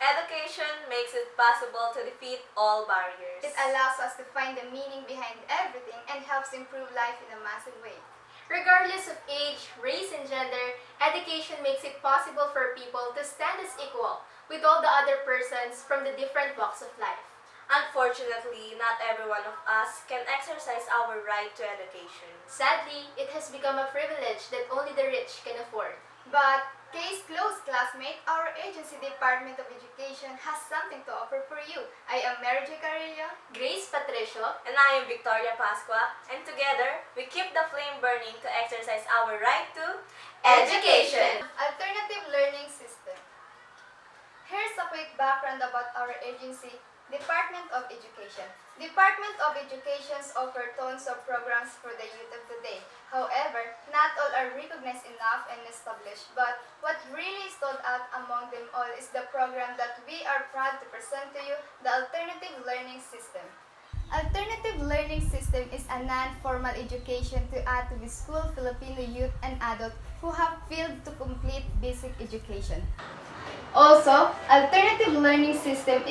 Education makes it possible to defeat all barriers. It allows us to find the meaning behind everything and helps improve life in a massive way. Regardless of age, race, and gender, education makes it possible for people to stand as equal with all the other persons from the different walks of life. Unfortunately, not every one of us can exercise our right to education. Sadly, it has become a privilege that only the rich can afford. But, case closed, classmate, our agency Department of Education has something to offer for you. I am Mary J. Carrillo, Grace Patricio, And I am Victoria Pascua, and together, we keep the flame burning to exercise our right to Education! Alternative Learning System. Here's a quick background about our agency, Department of Education. Department of Educations offer tons of programs for the youth of today. However, not all are recognized enough and established, but what really stood out among them all is the program that we are proud to present to you, the Alternative Learning System. Alternative Learning System is a non-formal education to add to the school Filipino youth and adults who have failed to complete basic education. Also, Alternative Learning System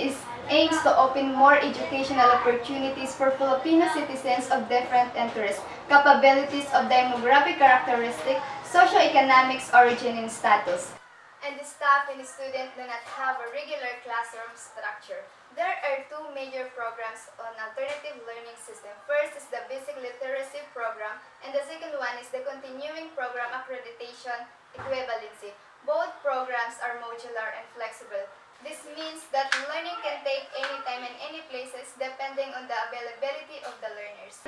aims to open more educational opportunities for Filipino citizens of different interests, capabilities of demographic characteristics, socioeconomics, origin, and status. And the staff and the student do not have a regular classroom structure. There are two major programs on Alternative Learning System. First is the Basic Literacy Program, and the second one is the Continuing Program Accreditation Equivalency. Both programs are modular and flexible. This means that learning can take any time and any places depending on the availability of the learners.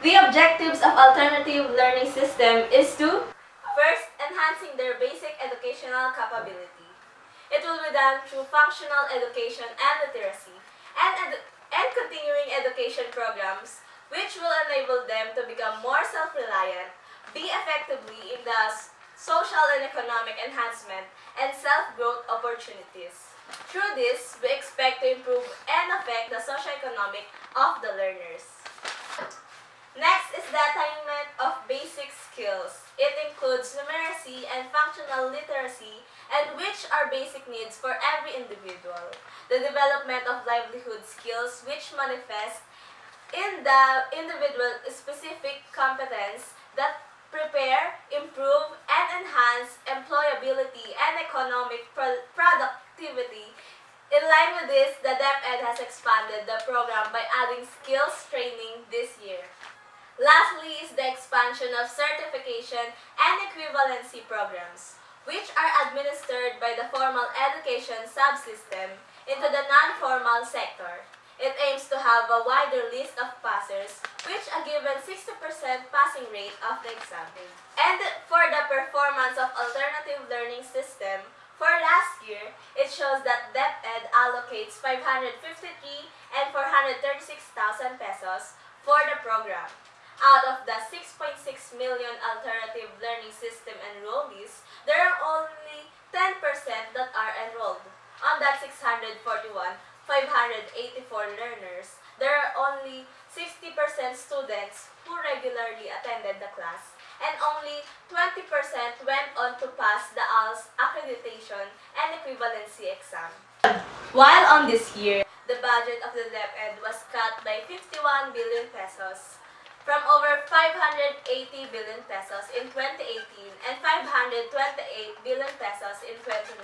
The objectives of Alternative Learning System is to first, enhancing their basic educational capability. It will be done through functional education and literacy and continuing education programs which will enable them to become more self-reliant, be effectively in the social and economic enhancement, and self-growth opportunities. Through this, we expect to improve and affect the socioeconomic of the learners. Next is the attainment of basic skills. It includes numeracy and functional literacy, and which are basic needs for every individual. The development of livelihood skills which manifest in the individual specific competence that prepare, improve, and enhance employability and economic productivity. In line with this, the DepEd has expanded the program by adding skills training this year. Lastly is the expansion of certification and equivalency programs, which are administered by the formal education subsystem into the non-formal sector. It aims to have a wider list of passers, which a given 60% passing rate of the exam. And for the performance of Alternative Learning System, for last year, it shows that DepEd allocates 553 and 436,000 pesos for the program. Out of the 6.6 million Alternative Learning System enrollees, there are only 10% that are enrolled. On that 641, 584 learners, there are only 60% students who regularly attended the class, and only 20% went on to pass the ALS accreditation and equivalency exam. While on this year, the budget of the DepEd was cut by 51 billion pesos, from over 580 billion pesos in 2018 and 528 billion pesos in 2019.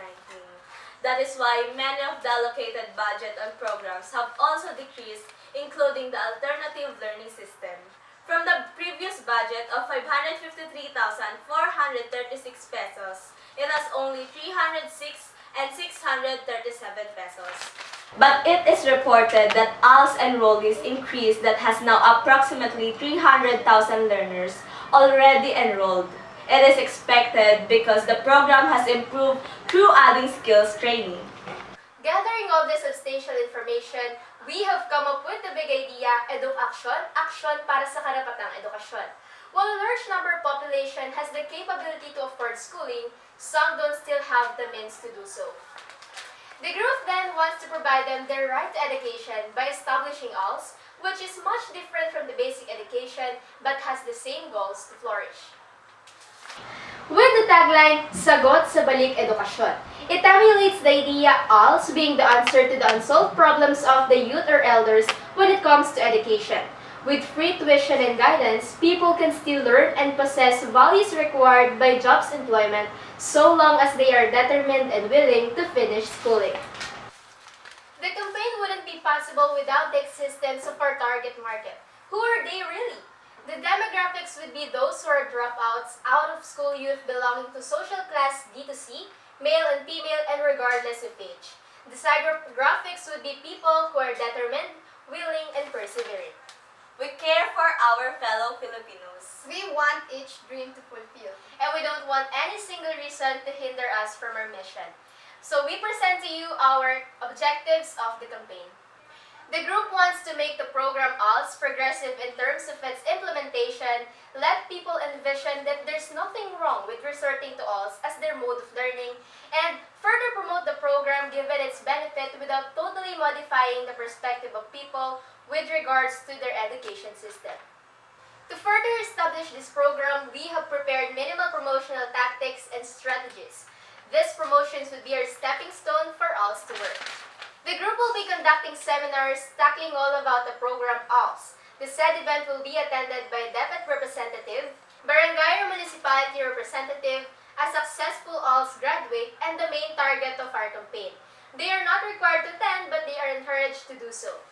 That is why many of the allocated budget on programs have also decreased, including the Alternative Learning System. From the previous budget of 553,436 pesos, it has only 306 and 637 pesos. But it is reported that ALS enrollees increased that has now approximately 300,000 learners already enrolled. It is expected because the program has improved through adding skills training. Gathering all this substantial information, we have come up with the big idea, Education, action para sa karapatang edukasyon. While a large number of population has the capability to afford schooling, some don't still have the means to do so. The group then wants to provide them their right to education by establishing ALS, which is much different from the basic education but has the same goals to flourish. With the tagline, Sagot sa Balik Edukasyon, It emulates the idea ALS being the answer to the unsolved problems of the youth or elders when it comes to education. With free tuition and guidance, people can still learn and possess values required by jobs employment so long as they are determined and willing to finish schooling. The campaign wouldn't be possible without the existence of our target market. Who are they really? The demographics would be those who are dropouts, out-of-school youth belonging to social class D to C, male and female, and regardless of age. The psychographics would be people who are determined, willing, and persevering. We care for our fellow Filipinos. We want each dream to fulfill. And we don't want any single reason to hinder us from our mission. So we present to you our objectives of the campaign. The group wants to make the program ALS progressive in terms of its implementation, let people envision that there's nothing wrong with resorting to ALS as their mode of learning, and further promote the program given its benefit without totally modifying the perspective of people with regards to their education system. To further establish this program, we have prepared minimal promotional tactics and strategies. These promotions would be our stepping stone for ALS to work. The group will be conducting seminars tackling all about the program ALS. The said event will be attended by DepEd representative, barangay or municipality representative, a successful ALS graduate, and the main target of our campaign. They are not required to attend, but they are encouraged to do so.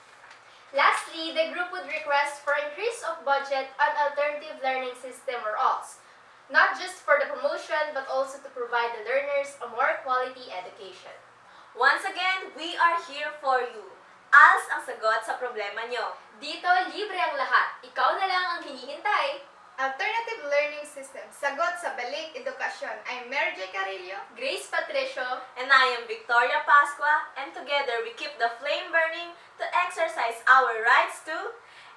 Lastly, the group would request for increase of budget on alternative learning system or ALS, not just for the promotion but also to provide the learners a more quality education. Once again, we are here for you. ALS ang sagot sa problema nyo. Dito, libre ang lahat. Ikaw na lang ang hinihintay. Alternative learning system, sagot sa balik edukasyon. I'm Mary J. Carillo. Grace Patricio. And I am Victoria Pascua, and together we keep the flame burning to exercise our rights to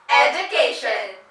Education!